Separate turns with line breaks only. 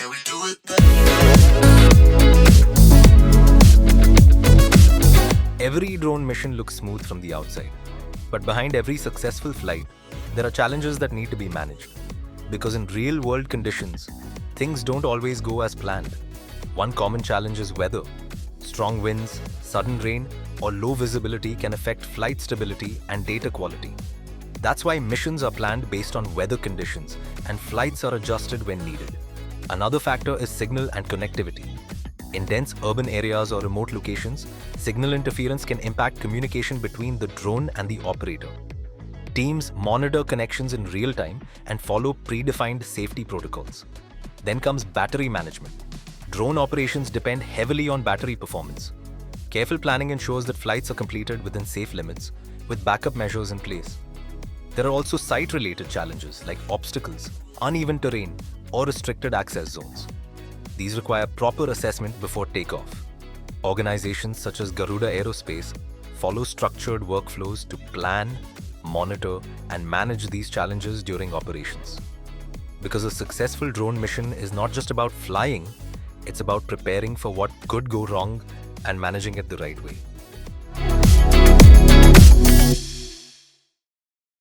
Can we do it then?
Every drone mission looks smooth from the outside, but behind every successful flight, there are challenges that need to be managed. Because in real-world conditions, things don't always go as planned. One common challenge is weather. Strong winds, sudden rain, or low visibility can affect flight stability and data quality. That's why missions are planned based on weather conditions and flights are adjusted when needed. Another factor is signal and connectivity. In dense urban areas or remote locations, signal interference can impact communication between the drone and the operator. Teams monitor connections in real time and follow predefined safety protocols. Then comes battery management. Drone operations depend heavily on battery performance. Careful planning ensures that flights are completed within safe limits, with backup measures in place. There are also site-related challenges like obstacles, uneven terrain, or restricted access zones. These require proper assessment before takeoff. Organizations such as Garuda Aerospace follow structured workflows to plan, monitor, and manage these challenges during operations. Because a successful drone mission is not just about flying, it's about preparing for what could go wrong and managing it the right way.